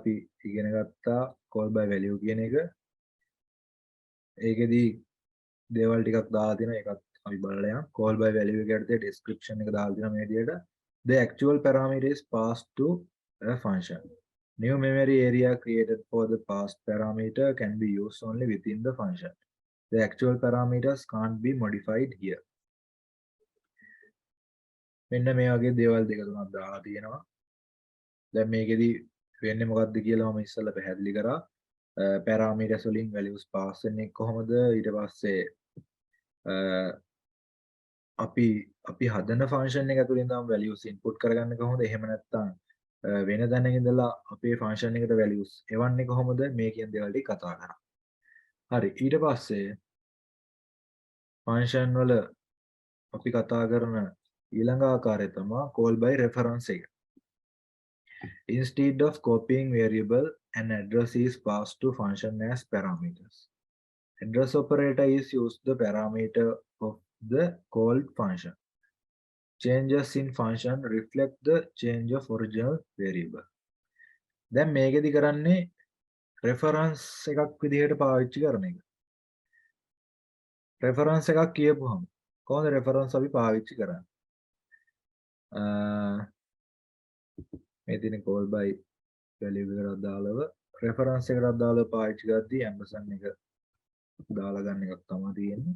අපි ඉගෙන ගත්තා call by value කියන එක. ඒකෙදි දේවල් ටිකක් දාලා තියෙනවා. ඒකත් අපි බලලා යමු. call by value එක යටතේ description එක දාලා තියෙනවා මේ විදිහට. The actual parameter is passed to a function. New memory area created for the passed parameter can be used only within the function. The actual parameters can't be modified here. මෙන්න මේ වගේ දේවල් දෙක තුනක් දාලා තියෙනවා. දැන් මේකෙදි වෙන්නේ මොකක්ද කියලා මම ඉස්සෙල්ලා පැහැදිලි කරා. parameters වලින් values pass වෙන්නේ කොහොමද? ඊට පස්සේ අපි හදන function එක ඇතුළේ ඉඳන් values input කරගන්නේ කොහොමද? එහෙම නැත්නම් වෙන තැනක ඉඳලා අපේ function එකට values එවන්නේ කොහොමද? මේ කියන දේවල් ටික කතා කරා. හරි. ඊට පස්සේ function වල අපි කතා කරන ඊළඟ ආකාරය තමයි call by reference එක. Instead of copying variable, an address is passed to function as parameters. Address operator is used the parameter of the called function. Changes in function reflect the change of original variable. දැන් මේකෙදි කරන්නේ reference එකක් විදිහට පාවිච්චි කරන එක. reference එකක් කියපුවම කොහොමද reference අපි පාවිච්චි කරන්නේ? මේ තියෙන call by value එකට අදාළව reference එකට අදාළව පාවිච්චි කරද්දී ampersand එක දාලා ගන්න එකක් තමයි තියෙන්නේ.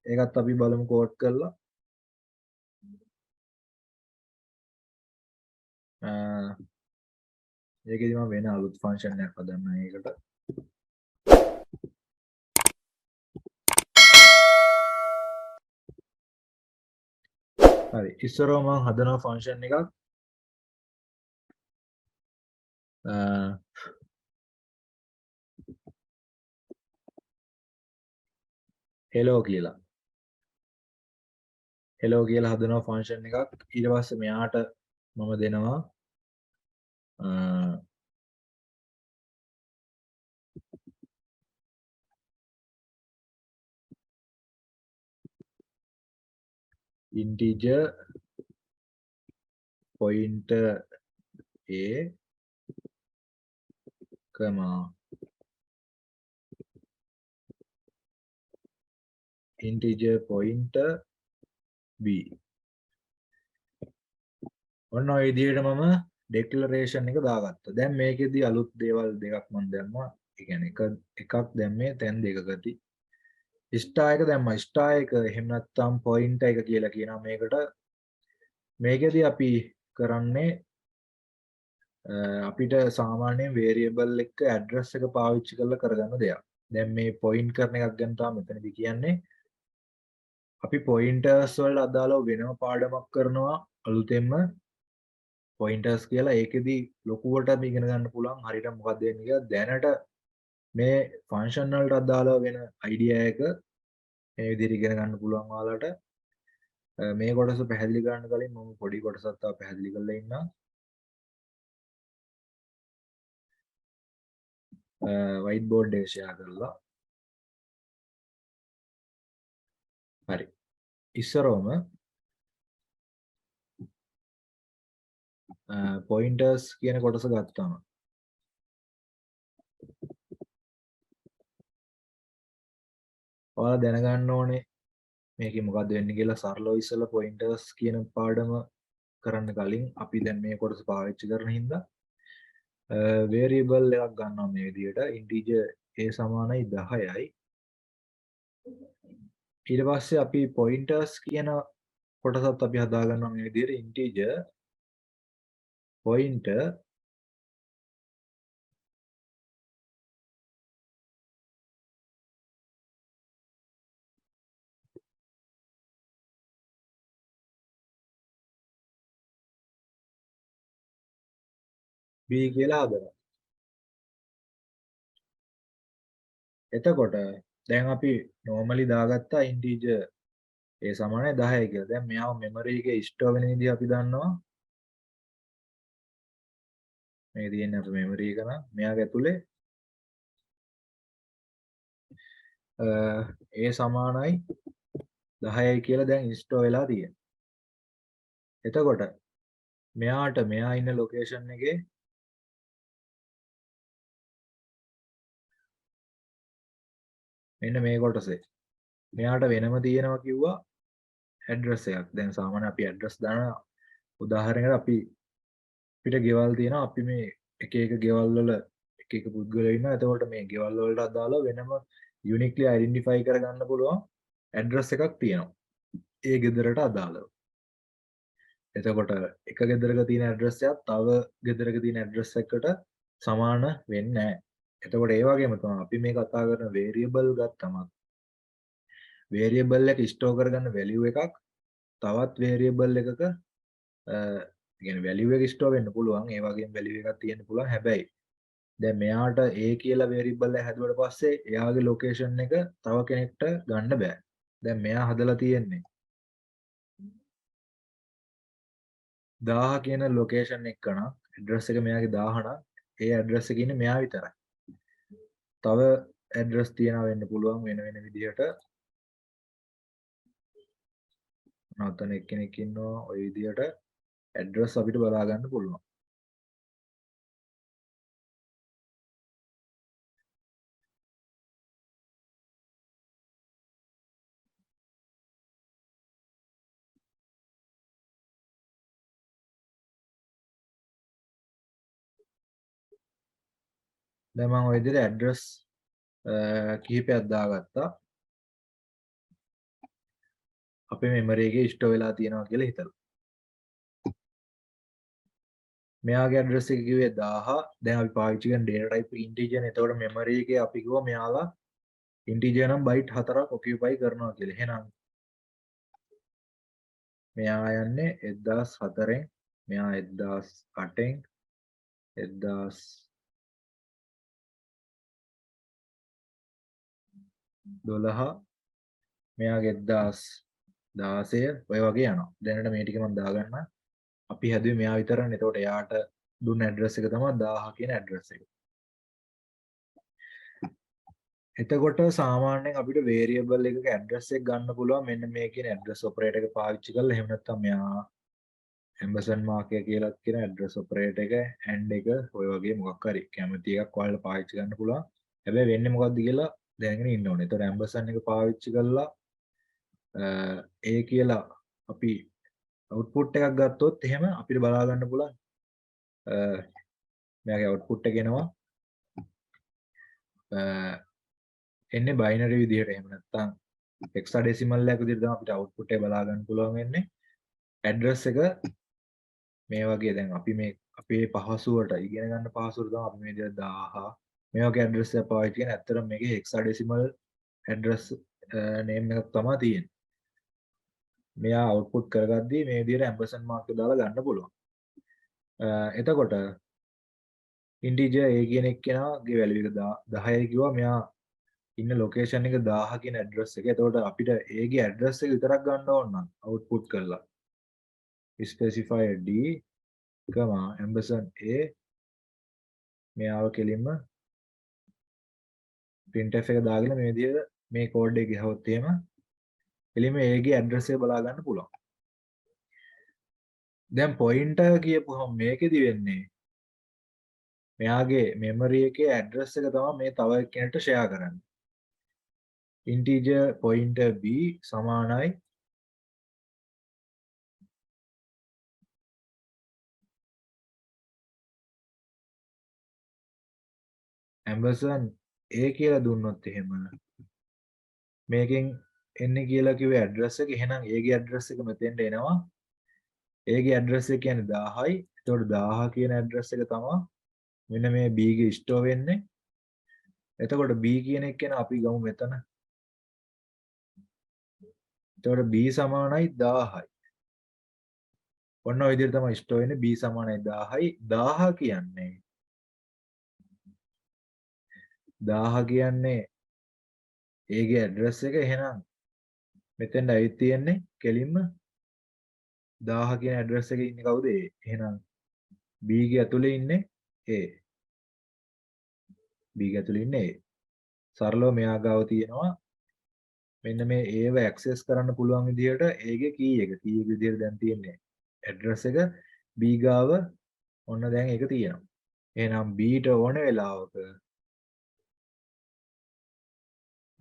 ඒකත් අපි බලමු කෝඩ් කරලා. ඒකෙදි මම වෙන අලුත් ෆන්ක්ෂන් එකක් හදන්නම් ඒකට. හරි. ඉස්සරව මම හදනවා ෆන්ක්ෂන් එකක්. hello කියලා. hello කියලා හදනවා ෆන්ක්ෂන් එකක්. ඊට පස්සේ මෙයාට මම දෙනවා integer pointer a comma integer pointer b. ඔන්න ඔය විදිහට මම declaration එක දාගත්තා. දැන් මේකෙදි අලුත් දේවල් දෙකක් මම දැම්මා. ඒ කියන්නේ එකක් දැම්මේ තැන් දෙකකදී. star එක දැම්මා. star එක එහෙම නැත්නම් pointer එක කියලා කියනවා මේකට. මේකෙදි අපි කරන්නේ අපිට සාමාන්‍යයෙන් variable එක address එක පාවිච්චි කරලා කරගන්න දෙයක්. දැන් මේ point කරන එකක් ගැන තමයි මෙතනදී කියන්නේ. අපි pointers වලට අදාළව වෙනම පාඩමක් කරනවා අලුතෙන්ම pointers කියලා. ඒකෙදි ලොකුවට ඉගෙන ගන්න පුළුවන් හරියට මොකක්ද වෙන්නේ කියලා. දැනට මේ function වලට අදාළව වෙන idea එක මේ විදිහට ඉගෙන ගන්න පුළුවන් ඔයාලට. මේ කොටස පැහැදිලි කරන්න කලින් මම පොඩි කොටසක් තව පැහැදිලි කරලා ඉන්නම්. white board එක share කරලා. හරි. ඉස්සරවම pointers කියන කොටස ගත්තාම ඔයාලා දැනගන්න ඕනේ මේකේ මොකද්ද වෙන්නේ කියලා. සරලව ඉස්සෙල්ලා pointers කියන පාඩම කරන්න කලින් අපි දැන් මේ කොටස පාවිච්චි කරන හින්දා variable එකක් ගන්නවා මේ විදිහට. integer a සමානයි 10යි. ඊට පස්සේ අපි pointers කියන කොටසත් අපි හදා ගන්නවා මේ විදිහට. integer pointer b කියලා හදනවා. එතකොට දැන් අපි normally දාගත්තා integer a සමානයි 10යි කියලා. දැන් මෙයාව memory එකේ store වෙන විදිහ අපි දන්නවා. මේ තියෙන්නේ අපේ memory එක නම් මෙයාගේ ඇතුලේ a සමානයි 10යි කියලා දැන් store වෙලා තියෙනවා. එතකොට මෙයා ඉන්න location එකේ මෙන්න මේ කොටසේ. මෙයාට වෙනම තියෙනවා කිව්වා ඇඩ්‍රස් එකක්. දැන් සාමාන්‍ය අපි ඇඩ්‍රස් දාන උදාහරණයකට අපිට ගෙවල් තියෙනවා. අපි මේ එක එක ගෙවල් වල එක එක පුද්ගලයෝ ඉන්නවා. එතකොට මේ ගෙවල් වලට අදාළව වෙනම යුනික්ලි අයිඩෙන්ටිෆයි කරගන්න පුළුවන් ඇඩ්‍රස් එකක් තියෙනවා. ඒ ගෙදරට අදාළව. එතකොට එක ගෙදරක තියෙන ඇඩ්‍රස් එකක් තව ගෙදරක තියෙන ඇඩ්‍රස් එකකට සමාන වෙන්නේ නැහැ. එතකොට ඒ වගේම තමයි අපි මේ කතා කරන වේරියබල් ගත්තම වේරියබල් එක ස්ටෝර් කරගන්න වැලියු එකක් තවත් වේරියබල් එකක කියන්නේ වැලියු එක ස්ටෝර් වෙන්න පුළුවන්. ඒ වගේම වැලියු එකක් තියෙන්න පුළුවන්. හැබැයි දැන් මෙයාට A කියලා වේරියබල් එක හැදුවට පස්සේ එයාගේ ලොකේෂන් එක තව කෙනෙක්ට ගන්න බෑ. දැන් මෙයා හදලා තියෙන්නේ 1000 කියන ලොකේෂන් එක නම් ඇඩ්‍රස් එක මෙයාගේ 1000 නම් ඒ ඇඩ්‍රස් එකේ ඉන්නේ මෙයා විතරයි. තව ඇඩ්‍රස් තියනවා වෙන්න පුළුවන් වෙන වෙන විදිහට. නැත්නම් එක්කෙනෙක් ඉන්නවා ওই විදිහට ඇඩ්‍රස් අපිට බලා ගන්න පුළුවන්. දැන් මම ওই විදිහට ඇඩ්‍රස් කිහිපයක් දාගත්තා. අපේ මෙමරි එකේ ස්ටෝර් වෙලා තියෙනවා කියලා හිතලා. මෙයාගේ ඇඩ්‍රස් එක කිව්වේ 1000. දැන් අපි පාවිච්චි කරන data type integer නේ. එතකොට මෙමරි එකේ අපි කිව්වා මෙයාලා integer නම් byte 4ක් occupy කරනවා කියලා. එහෙනම් මෙයා යන්නේ 1004න්, මෙයා 1008න්, 1012, මෙයාගේ 1016 ඔය වගේ යනවා. දැනට මේ ටික මම දාගන්න. අපි හැදුවේ මෙයා විතරනේ. එතකොට එයාට දුන්න ඇඩ්‍රස් එක තමයි 1000 කියන ඇඩ්‍රස් එක. එතකොට සාමාන්‍යයෙන් අපිට වේරියබල් එකක ඇඩ්‍රස් එක ගන්න පුළුවන් මෙන්න මේ කියන ඇඩ්‍රස් ඔපරේටර් එක පාවිච්චි කරලා. එහෙම නැත්නම් මෙයා ඇම්බර්සන් මාක් එක කියලා කියන ඇඩ්‍රස් ඔපරේටර් එක ඇන්ඩ් එක ඔය වගේ මොකක් හරි කැමති එකක් ඔයාලට පාවිච්චි කරන්න පුළුවන්. හැබැයි වෙන්නේ මොකද්ද කියලා දැනගෙන ඉන්න ඕනේ. එතකොට ඇම්බර්සන් එක පාවිච්චි කරලා ඒ කියලා අපි අවුට්පුට් එකක් ගත්තොත් එහෙම අපිට බලා ගන්න පුළුවන් මෙයාගේ අවුට්පුට් එක එනවා එන්නේ බයිනරි විදිහට. එහෙම නැත්නම් හෙක්සාඩෙසිමල් එකක විදිහට තමයි අපිට අවුට්පුට් එක බලා ගන්න පුළුවන් වෙන්නේ. ඇඩ්‍රස් එක මේ වගේ දැන් අපි මේ අපේ පහසුවට ඉගෙන ගන්න පහසුවට තමයි අපි මේ විදිහට 1000 මේ වගේ ඇඩ්‍රස් එක පාවිච්චි කරන. ඇත්තටම මේකේ හෙක්සාඩෙසිමල් ඇඩ්‍රස් නේම් එකක් තමයි තියෙන්නේ. මෙයා අවුට්පුට් කරගද්දී මේ විදිහට ඇම්බර්සන් මාක් එක දාලා ගන්න පුළුවන්. එතකොට ඉන්ටිජර් A කියන එක්කෙනාගේ වැලියු එක 10යි කිව්වා. මෙයා ඉන්න ලොකේෂන් එක 1000 කියන ඇඩ්‍රස් එක. එතකොට අපිට A ගේ ඇඩ්‍රස් එක විතරක් ගන්න ඕන නම් අවුට්පුට් කරලා specify d, ampersand a මෙයාව කෙලින්ම printf එක දාගෙන මේ විදිහට මේ කෝඩ් එක ගහුවොත් එහෙම කෙලින්ම A ගේ ඇඩ්‍රස් එක බලා ගන්න පුළුවන්. දැන් pointer කියපුවම මේකෙදි වෙන්නේ මෙයාගේ මෙමරි එකේ ඇඩ්‍රස් එක තමයි මේ තව කෙනෙක්ට ෂෙයා කරන්නේ. integer pointer b සමානයි ampersand a කියලා දුන්නොත් එහෙම මේකෙන් එන්නේ කියලා කිව්වේ ඇඩ්‍රස් එක. එහෙනම් A ගේ ඇඩ්‍රස් එක මෙතෙන්ට එනවා. A ගේ ඇඩ්‍රස් එක කියන්නේ 1000යි. එතකොට 1000 කියන ඇඩ්‍රස් එක තමයි මෙන්න මේ B ගේ ස්ටෝර් වෙන්නේ. එතකොට B කියන එක කියන අපි ගමු මෙතන. එතකොට B සමානයි 1000යි. ඔන්න ඔය විදිහට තමයි ස්ටෝර් වෙන්නේ. B සමානයි 1000යි. 1000 කියන්නේ 1000 කියන්නේ A ගේ ඇඩ්‍රස් එක. එහෙනම් මෙතෙන්ට ඇවිත් තියෙන්නේ කෙලින්ම 1000 කියන ඇඩ්‍රස් එකේ ඉන්නේ කවුද? A. එහෙනම් B ගේ ඇතුලේ ඉන්නේ A. B ගේ ඇතුලේ ඉන්නේ A. සරලව මෙයා ගාව තියෙනවා මෙන්න මේ ඒව ඇක්සස් කරන්න පුළුවන් විදිහට A ගේ කී එක විදිහට දැන් තියෙන්නේ ඇඩ්‍රස් එක. B ගාව ඔන්න දැන් ඒක තියෙනවා. එහෙනම් B ට ඕන වෙලාවක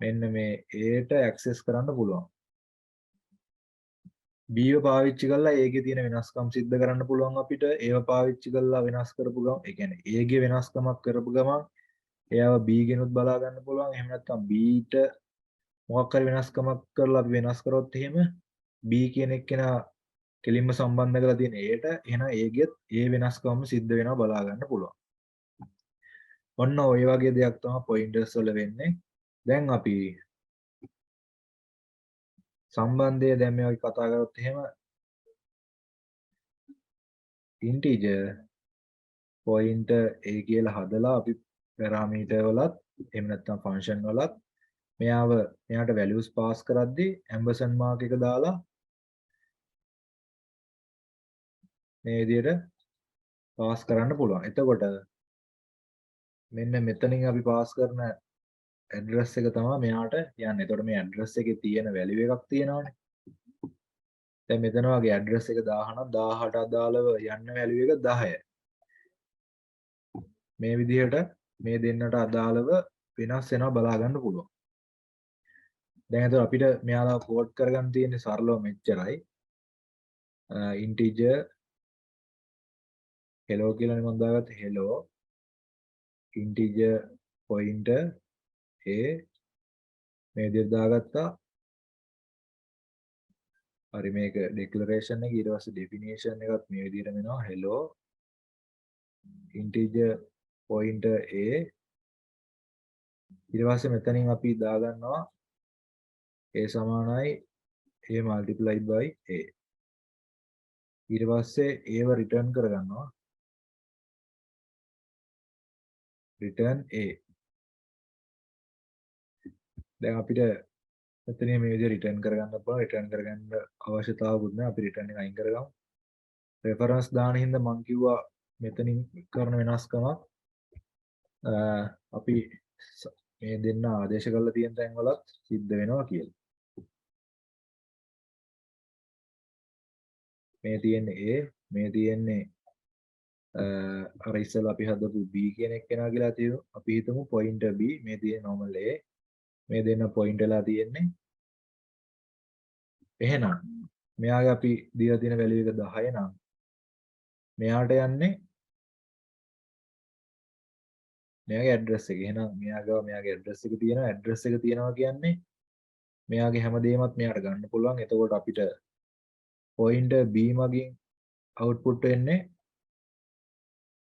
මෙන්න මේ Aට access කරන්න පුළුවන්. B ව පාවිච්චි කරලා A ගේ තියෙන වෙනස්කම් සිද්ධ කරන්න පුළුවන් අපිට. ඒව පාවිච්චි කරලා වෙනස් කරපු ගමන්, ඒ කියන්නේ A ගේ වෙනස්කමක් කරපු ගමන් එයාව B ගෙනුත් බලා ගන්න පුළුවන්. එහෙම නැත්නම් B ට මොකක් හරි වෙනස්කමක් කරලා අපි වෙනස් කරොත් එහෙම B කියන එක්කෙනා කෙලින්ම සම්බන්ධ කරලා තියෙන Aට, එහෙනම් A ගෙත් ඒ වෙනස්කම සිද්ධ වෙනවා බලා ගන්න පුළුවන්. ඔන්න ඔය වගේ දෙයක් තමයි පොයින්ටර්ස් වල වෙන්නේ. දැන් අපි සම්බන්ධය දැන් මේ වගේ කතා කරොත් එහෙම integer pointer a කියලා හදලා අපි parameter වලත් එහෙම නැත්නම් function වලත් මෙයාට values pass කරද්දී ampersand mark එක දාලා මේ විදිහට pass කරන්න පුළුවන්. එතකොට මෙන්න මෙතනින් අපි pass කරන address එක තමයි මෙයාට යන්නේ. එතකොට මේ address එකේ තියෙන value එකක් තියෙනවානේ. දැන් මෙතන වගේ address එක 1000 නම් 18 අදාළව යන්න value එක 10. මේ විදිහට මේ දෙන්නට අදාළව වෙනස් වෙනවා බලා ගන්න පුළුවන්. දැන් එතකොට අපිට මෙයාලා කෝඩ් කරගන්න තියෙන්නේ සරලව මෙච්චරයි. integer hello කියලානේ මම දාගත්තේ hello integer pointer a මේ විදිහට දාගත්තා. හරි මේක declaration එක ඊට පස්සේ definition එකත් මේ විදිහට වෙනවා hello integer pointer a ඊට පස්සේ මෙතනින් අපි දාගන්නවා a සමානයි a multiplied by a ඊට පස්සේ a ව return කරගන්නවා return a දැන් අපිට මෙතන මේ විදිහට return කරගන්න පුළුවන් return කරගන්න අවශ්‍යතාවකුත් නැහැ අපි return එක අයින් කරගමු reference දාන හින්දා මම කිව්වා මෙතනින් කරන වෙනස්කම අපි මේ දෙන්න ආදේශ කරලා තියෙන තැන් වලත් සිද්ධ වෙනවා කියලා. මේ තියෙන්නේ A මේ තියෙන්නේ අර ඉස්සෙල්ලා අපි හදපු B කියන එක කෙනා කියලා තියෙනවා. අපි හිතමු pointer B මේ තියෙන normal A මේ දෙන්න point වෙලා තියෙන්නේ. එහෙනම් මෙයාගේ අපි දීලා තියෙන value එක 10 නම් මෙයාට යන්නේ මෙයාගේ address එක. එහෙනම් මෙයාගේ address එක තියෙනවා. address එක තියෙනවා කියන්නේ මෙයාගේ හැමදේමත් මෙයාට ගන්න පුළුවන්. එතකොට අපිට pointer B මගින් output වෙන්නේ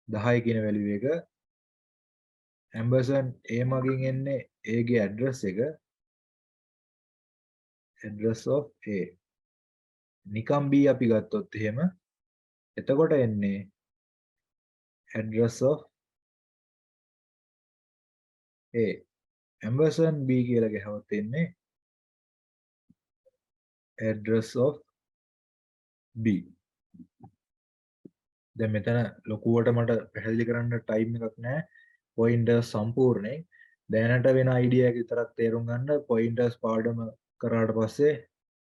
10 කියන value එක. ampersand A මගින් එන්නේ A ගේ address එක. address of A. නිකම් B අපි ගත්තොත් එහෙම එතකොට එන්නේ address of A. ampersand B කියලා ගහුවොත් එන්නේ address of B. දැන් මෙතන ලොකුවට මට පැහැදිලි කරන්න ටයිම් එකක් නැහැ. pointers සම්පූර්ණයෙන් දැනට වෙන idea එක විතරක් තේරුම් ගන්න pointers පාඩම කරාට පස්සේ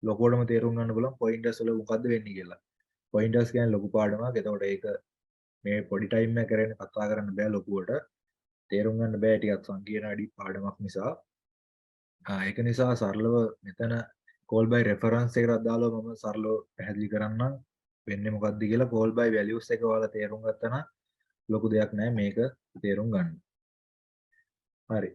ලොකුවටම තේරුම් ගන්න බලමු pointers වල මොකද්ද වෙන්නේ කියලා. pointers කියන්නේ ලොකු පාඩමක්. එතකොට ඒක මේ පොඩි ටයිම් එක කරගෙන කතා කරන්න බෑ ලොකුවට. තේරුම් ගන්න බෑ ටිකක් සංකීර්ණ වැඩි පාඩමක් නිසා. ඒක නිසා සරලව මෙතන call by reference එකට අදාළව මම සරලව පැහැදිලි කරන්නම් වෙන්නේ මොකක්ද කියලා. call by values එක ඔයාලා තේරුම් ගත්තා නම් ලොකු දෙයක් නෑ මේක තේරුම් ගන්න. හරි.